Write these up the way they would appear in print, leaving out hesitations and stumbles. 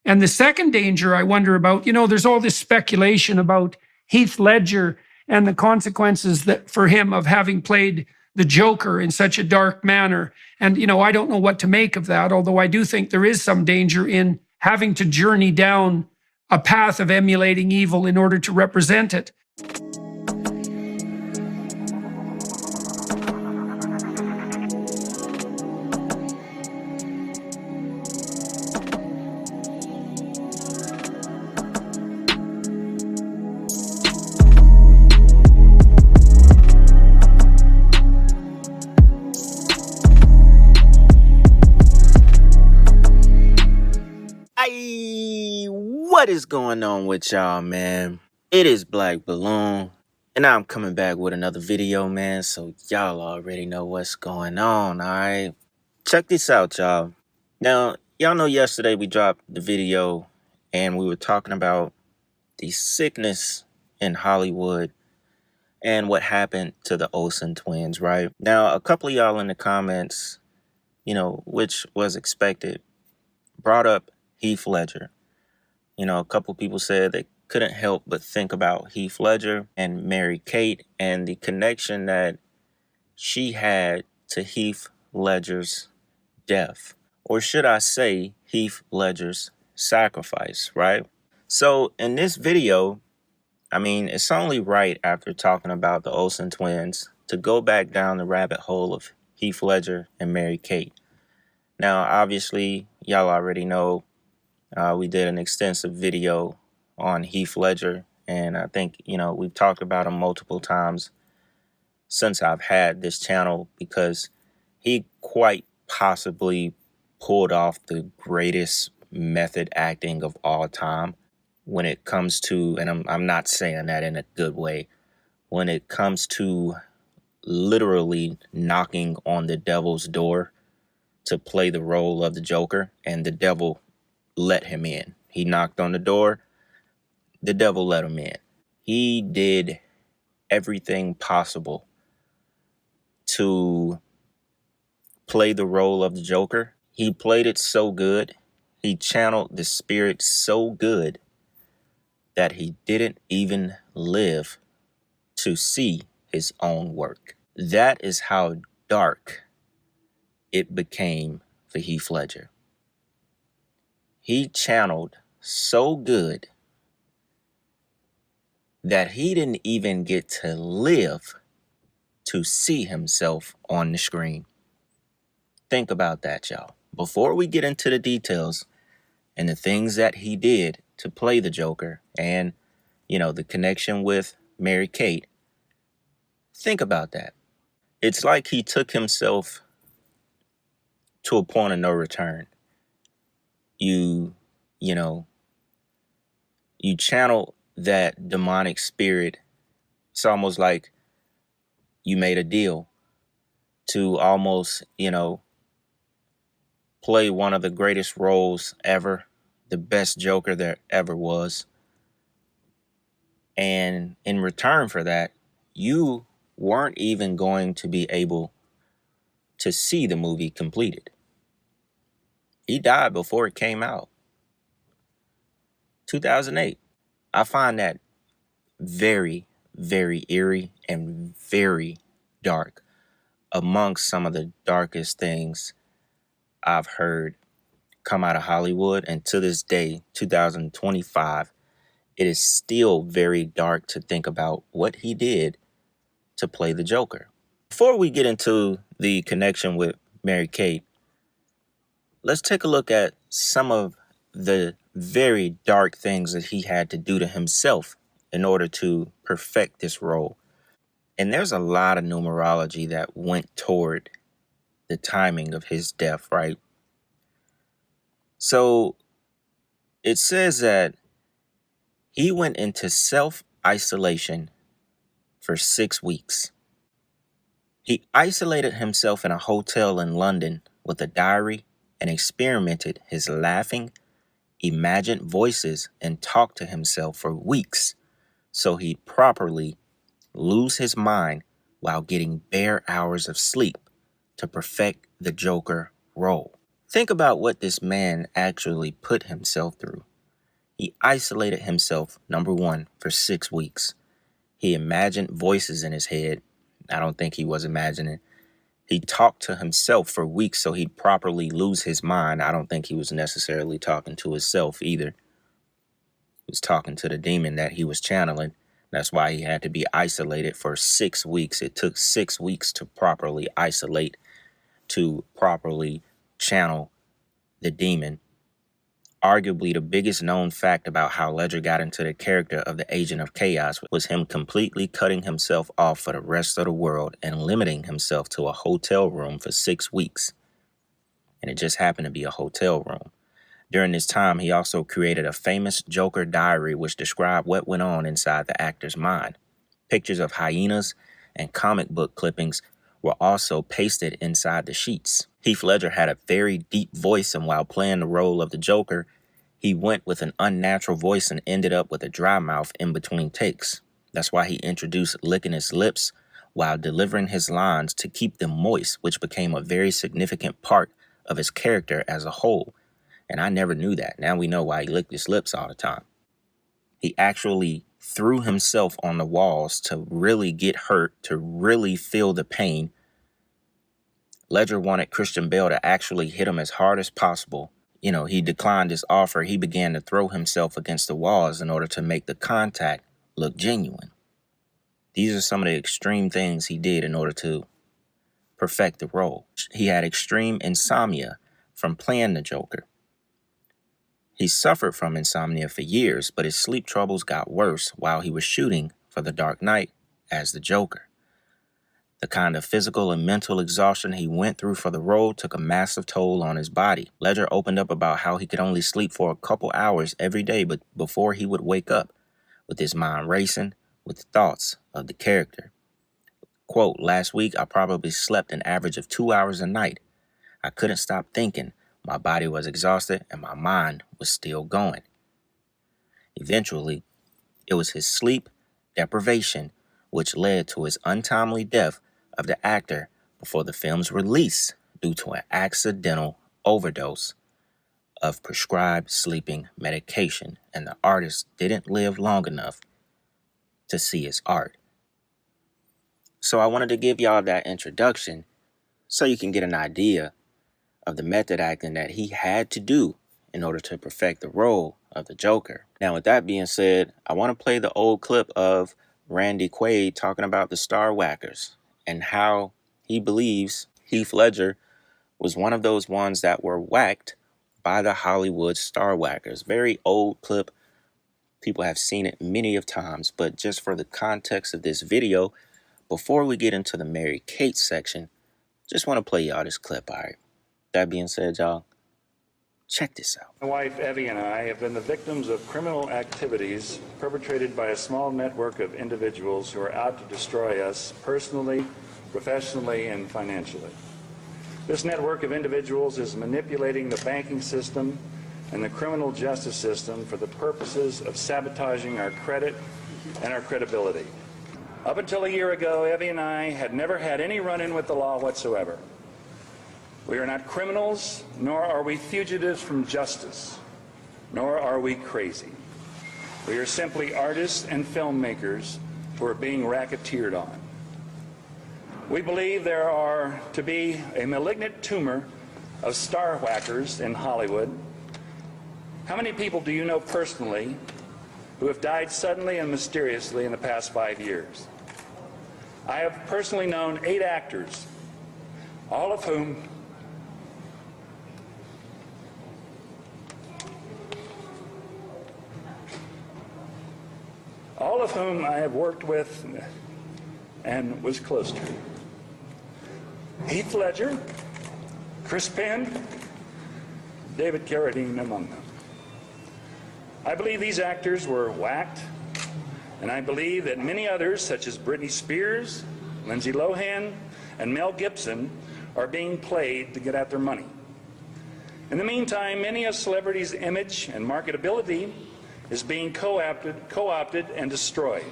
And the second danger I wonder about, there's all this speculation about Heath Ledger and the consequences that for him of having played the Joker in such a dark manner. And, I don't know what to make of that, although I do think there is some danger in having to journey down a path of emulating evil in order to represent it. What is going on with y'all, man? It is Black Balloon, and I'm coming back with another video, man, so y'all already know what's going on, alright? Check this out, y'all. Now, y'all know yesterday we dropped the video, and we were talking about the sickness in Hollywood and what happened to the Olsen twins, right? Now, a couple of y'all in the comments, which was expected, brought up Heath Ledger. A couple people said they couldn't help but think about Heath Ledger and Mary-Kate and the connection that she had to Heath Ledger's death. Or should I say Heath Ledger's sacrifice, right? So in this video, it's only right after talking about the Olsen twins to go back down the rabbit hole of Heath Ledger and Mary-Kate. Now, obviously, y'all already know we did an extensive video on Heath Ledger, and I think, we've talked about him multiple times since I've had this channel because he quite possibly pulled off the greatest method acting of all time when it comes to, and I'm not saying that in a good way, when it comes to literally knocking on the devil's door to play the role of the Joker, and the devil let him in. He knocked on the door, the devil let him in. He did everything possible to play the role of the Joker. He played it so good, he channeled the spirit so good that he didn't even live to see his own work. That is how dark it became for Heath Ledger. He channeled so good that he didn't even get to live to see himself on the screen. Think about that, y'all. Before we get into the details and the things that he did to play the Joker and, the connection with Mary-Kate, think about that. It's like he took himself to a point of no return. You channel that demonic spirit. It's almost like you made a deal to almost, play one of the greatest roles ever, the best Joker there ever was. And in return for that, you weren't even going to be able to see the movie completed. He died before it came out. 2008. I find that very, very eerie and very dark, amongst some of the darkest things I've heard come out of Hollywood. And to this day, 2025, it is still very dark to think about what he did to play the Joker. Before we get into the connection with Mary-Kate, let's take a look at some of the very dark things that he had to do to himself in order to perfect this role. And there's a lot of numerology that went toward the timing of his death, right? So it says that he went into self-isolation for 6 weeks. He isolated himself in a hotel in London with a diary and experimented his laughing, imagined voices and talked to himself for weeks so he'd properly lose his mind while getting bare hours of sleep to perfect the Joker role. Think about what this man actually put himself through. He isolated himself, number one, for 6 weeks. He imagined voices in his head. I don't think he was imagining. He talked to himself for weeks so he'd properly lose his mind. I don't think he was necessarily talking to himself either. He was talking to the demon that he was channeling. That's why he had to be isolated for 6 weeks. It took 6 weeks to properly isolate, to properly channel the demon. Arguably, the biggest known fact about how Ledger got into the character of the Agent of Chaos was him completely cutting himself off for the rest of the world and limiting himself to a hotel room for 6 weeks. And it just happened to be a hotel room. During this time, he also created a famous Joker diary which described what went on inside the actor's mind. Pictures of hyenas and comic book clippings were also pasted inside the sheets. Heath Ledger had a very deep voice, and while playing the role of the Joker, he went with an unnatural voice and ended up with a dry mouth in between takes. That's why he introduced licking his lips while delivering his lines to keep them moist, which became a very significant part of his character as a whole. And I never knew that. Now we know why he licked his lips all the time. He actually threw himself on the walls to really get hurt, to really feel the pain. Ledger wanted Christian Bale to actually hit him as hard as possible. He declined his offer. He began to throw himself against the walls in order to make the contact look genuine. These are some of the extreme things he did in order to perfect the role. He had extreme insomnia from playing the Joker. He suffered from insomnia for years, but his sleep troubles got worse while he was shooting for The Dark Knight as the Joker. The kind of physical and mental exhaustion he went through for the role took a massive toll on his body. Ledger opened up about how he could only sleep for a couple hours every day but before he would wake up, with his mind racing with thoughts of the character. Quote, "Last week I probably slept an average of 2 hours a night. I couldn't stop thinking. My body was exhausted and my mind was still going." Eventually, it was his sleep deprivation which led to his untimely death of the actor before the film's release due to an accidental overdose of prescribed sleeping medication, and the artist didn't live long enough to see his art. So I wanted to give y'all that introduction so you can get an idea of the method acting that he had to do in order to perfect the role of the Joker. Now, with that being said, I want to play the old clip of Randy Quaid talking about the Star Whackers and how he believes Heath Ledger was one of those ones that were whacked by the Hollywood Star Whackers. Very old clip. People have seen it many of times, but just for the context of this video, before we get into the Mary-Kate section, just want to play y'all this clip, all right? That being said, y'all, check this out. My wife, Evie, and I have been the victims of criminal activities perpetrated by a small network of individuals who are out to destroy us personally, professionally, and financially. This network of individuals is manipulating the banking system and the criminal justice system for the purposes of sabotaging our credit and our credibility. Up until a year ago, Evie and I had never had any run-in with the law whatsoever. We are not criminals, nor are we fugitives from justice, nor are we crazy. We are simply artists and filmmakers who are being racketeered on. We believe there are to be a malignant tumor of star whackers in Hollywood. How many people do you know personally who have died suddenly and mysteriously in the past 5 years? I have personally known 8 actors, all of whom I have worked with and was close to. Heath Ledger, Chris Penn, David Carradine among them. I believe these actors were whacked, and I believe that many others, such as Britney Spears, Lindsay Lohan, and Mel Gibson, are being played to get at their money. In the meantime, many a celebrity's image and marketability is being co-opted and destroyed.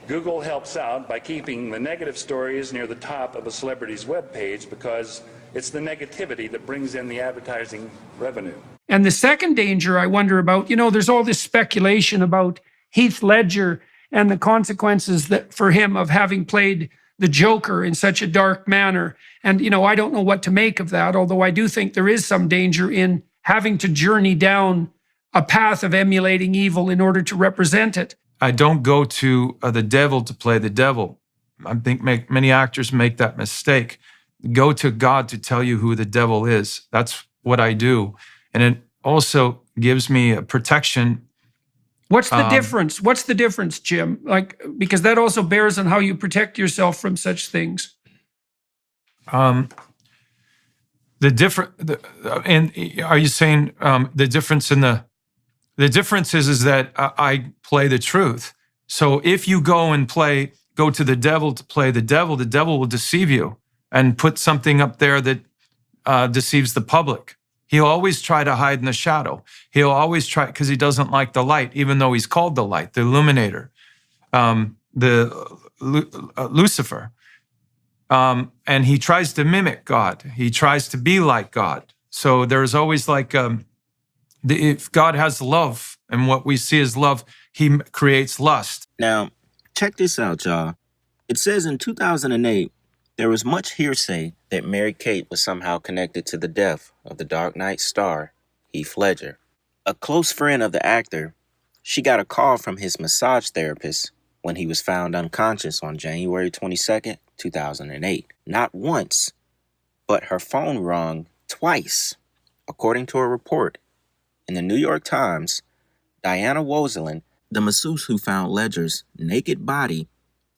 Google helps out by keeping the negative stories near the top of a celebrity's webpage because It's the negativity that brings in the advertising revenue. And the second danger I wonder about, there's all this speculation about Heath Ledger and the consequences that for him of having played the Joker in such a dark manner. And, I don't know what to make of that, although I do think there is some danger in having to journey down a path of emulating evil in order to represent it. I don't go to the devil to play the devil. I think many actors make that mistake. Go to God to tell you who the devil is. That's what I do. And it also gives me a protection. What's the difference? What's the difference, Jim? Because that also bears on how you protect yourself from such things. And are you saying the difference in the difference is that I play the truth. So if you go to the devil to play the devil will deceive you and put something up there that deceives the public. He'll always try to hide in the shadow. He'll always try, because he doesn't like the light, even though he's called the light, the illuminator, Lucifer. And he tries to mimic God. He tries to be like God. So there's always if God has love and what we see as love, he creates lust. Now, check this out, y'all. It says in 2008, there was much hearsay that Mary-Kate was somehow connected to the death of the Dark Knight star, Heath Ledger. A close friend of the actor, she got a call from his massage therapist when he was found unconscious on January 22nd, 2008. Not once, but her phone rang twice. According to a report in the New York Times, Diana Woslin, the masseuse who found Ledger's naked body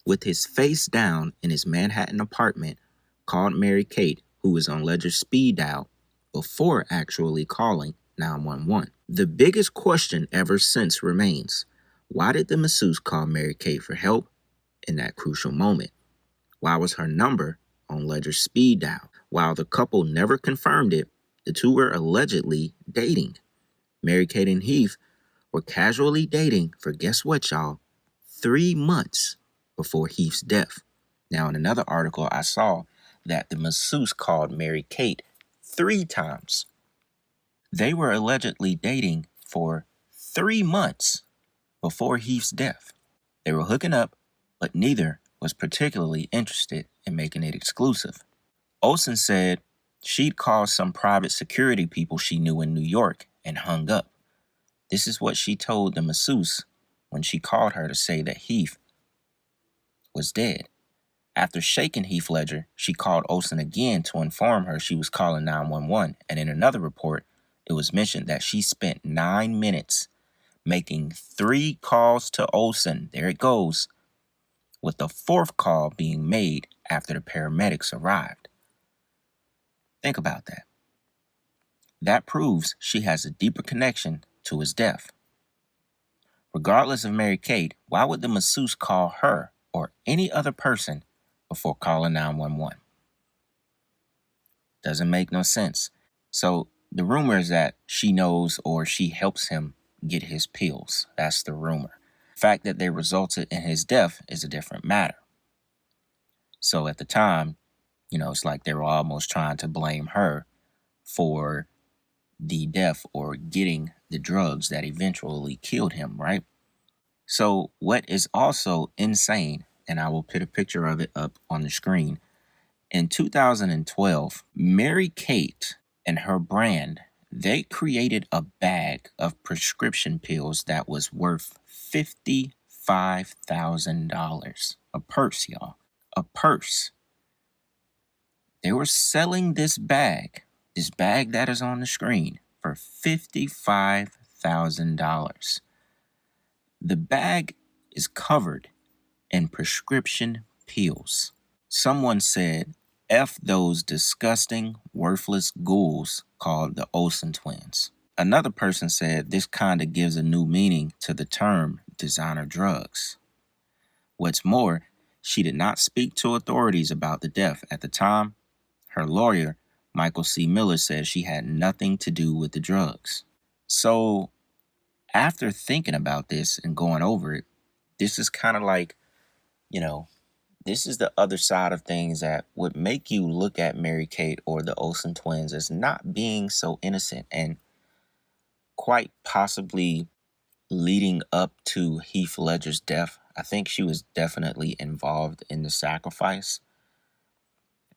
with his face down in his Manhattan apartment, called Mary-Kate, who was on Ledger's speed dial, before actually calling 911. The biggest question ever since remains, why did the masseuse call Mary-Kate for help in that crucial moment? Why was her number on Ledger's speed dial? While the couple never confirmed it, the two were allegedly dating. Mary-Kate and Heath were casually dating for, guess what, y'all? 3 months before Heath's death. Now, in another article, I saw that the masseuse called Mary-Kate 3 times. They were allegedly dating for 3 months before Heath's death. They were hooking up, but neither was particularly interested in making it exclusive. Olson said she'd called some private security people she knew in New York and hung up. This is what she told the masseuse when she called her to say that Heath was dead. After shaking Heath Ledger, she called Olson again to inform her she was calling 911, and in another report, it was mentioned that she spent 9 minutes making 3 calls to Olson, there it goes, with the 4th call being made after the paramedics arrived. Think about that. That proves she has a deeper connection to his death. Regardless of Mary-Kate, why would the masseuse call her or any other person before calling 911? Doesn't make no sense. So the rumor is that she knows or she helps him get his pills. That's the rumor. The fact that they resulted in his death is a different matter. So at the time, it's like they were almost trying to blame her for the death or getting the drugs that eventually killed him, right? So what is also insane, and I will put a picture of it up on the screen, in 2012, Mary-Kate and her brand, they created a bag of prescription pills that was worth $55,000. A purse, y'all. A purse. They were selling this bag that is on the screen, for $55,000. The bag is covered in prescription pills. Someone said, F those disgusting, worthless ghouls called the Olsen twins. Another person said this kind of gives a new meaning to the term designer drugs. What's more, she did not speak to authorities about the death at the time. Her lawyer, Michael C. Miller, said she had nothing to do with the drugs. So, after thinking about this and going over it, this is kind of like, this is the other side of things that would make you look at Mary-Kate or the Olsen twins as not being so innocent, and quite possibly leading up to Heath Ledger's death. I think she was definitely involved in the sacrifice.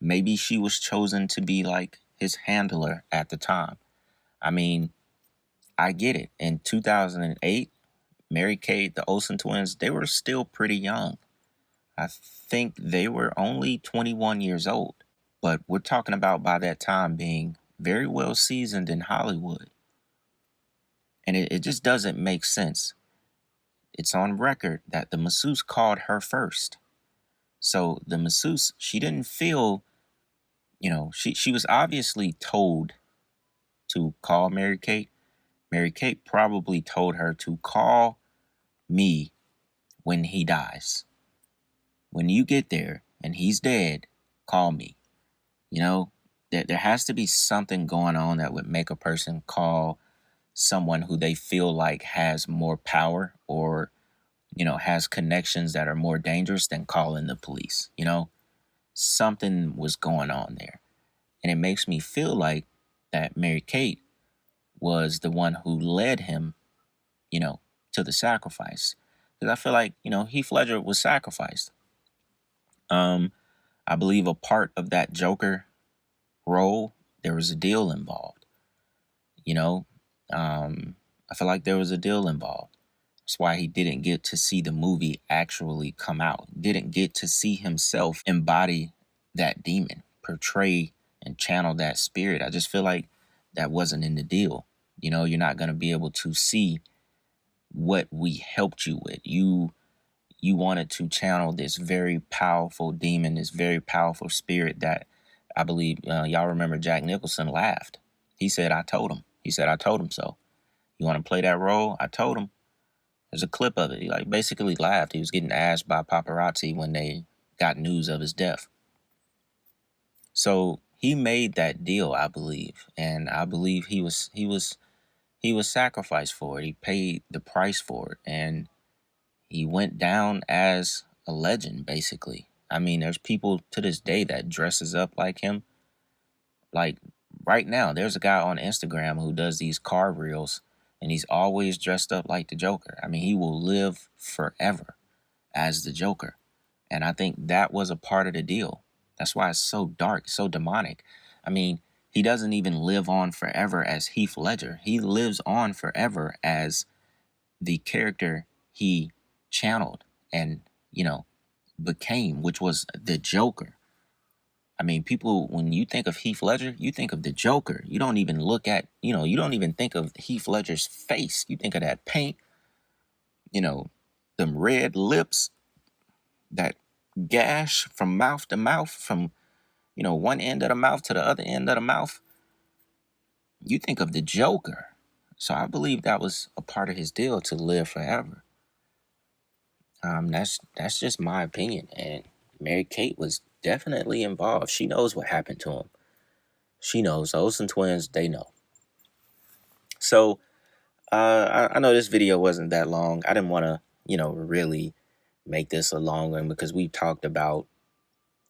Maybe she was chosen to be like his handler at the time. I mean, I get it. In 2008, Mary-Kate, the Olsen twins, they were still pretty young. I think they were only 21 years old. But we're talking about by that time being very well seasoned in Hollywood. And it just doesn't make sense. It's on record that the masseuse called her first. So the masseuse, she didn't feel, she was obviously told to call Mary-Kate. Mary-Kate probably told her to call me when he dies. When you get there and he's dead, call me. There has to be something going on that would make a person call someone who they feel like has more power or, has connections that are more dangerous than calling the police. Something was going on there. And it makes me feel like that Mary-Kate was the one who led him, to the sacrifice. Because I feel like, Heath Ledger was sacrificed. I believe a part of that Joker role, there was a deal involved. I feel like there was a deal involved. That's why he didn't get to see the movie actually come out. Didn't get to see himself embody that demon, portray and channel that spirit. I just feel like that wasn't in the deal. You're not going to be able to see what we helped you with. You wanted to channel this very powerful demon, this very powerful spirit that I believe, y'all remember Jack Nicholson laughed. He said, I told him. He said, I told him so. You want to play that role? I told him. There's a clip of it. He basically laughed. He was getting asked by paparazzi when they got news of his death. So he made that deal, I believe. And I believe he was sacrificed for it. He paid the price for it. And he went down as a legend, basically. I mean, there's people to this day that dresses up like him. Like right now, there's a guy on Instagram who does these car reels, and he's always dressed up like the Joker. I mean, he will live forever as the Joker. And I think that was a part of the deal. That's why it's so dark, so demonic. I mean, he doesn't even live on forever as Heath Ledger. He lives on forever as the character he channeled and, became, which was the Joker. I mean, people, when you think of Heath Ledger, you think of the Joker. You don't even look at, you don't even think of Heath Ledger's face. You think of that paint, them red lips, that gash from mouth to mouth, from, one end of the mouth to the other end of the mouth. You think of the Joker. So I believe that was a part of his deal to live forever. That's just my opinion. And Mary-Kate was definitely involved. She knows what happened to him. She knows. The Olsen twins, they know. So I know this video wasn't that long. I didn't want to, really make this a long one because we talked about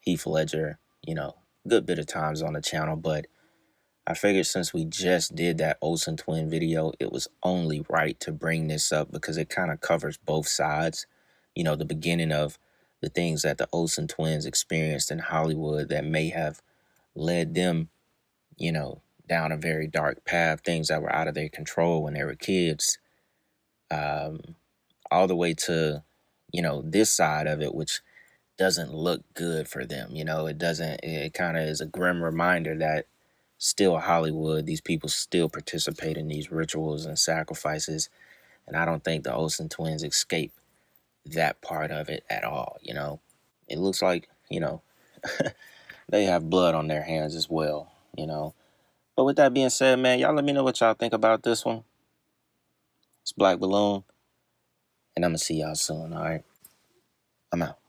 Heath Ledger, a good bit of times on the channel. But I figured since we just did that Olsen twin video, it was only right to bring this up because it kind of covers both sides. The beginning of the things that the Olsen twins experienced in Hollywood that may have led them, down a very dark path, things that were out of their control when they were kids, all the way to, this side of it, which doesn't look good for them. It kind of is a grim reminder that still Hollywood, these people still participate in these rituals and sacrifices. And I don't think the Olsen twins escape that part of it at all. It looks like, they have blood on their hands as well, But with that being said, man, y'all let me know what y'all think about this one. It's Black Balloon, and I'm going to see y'all soon, all right? I'm out.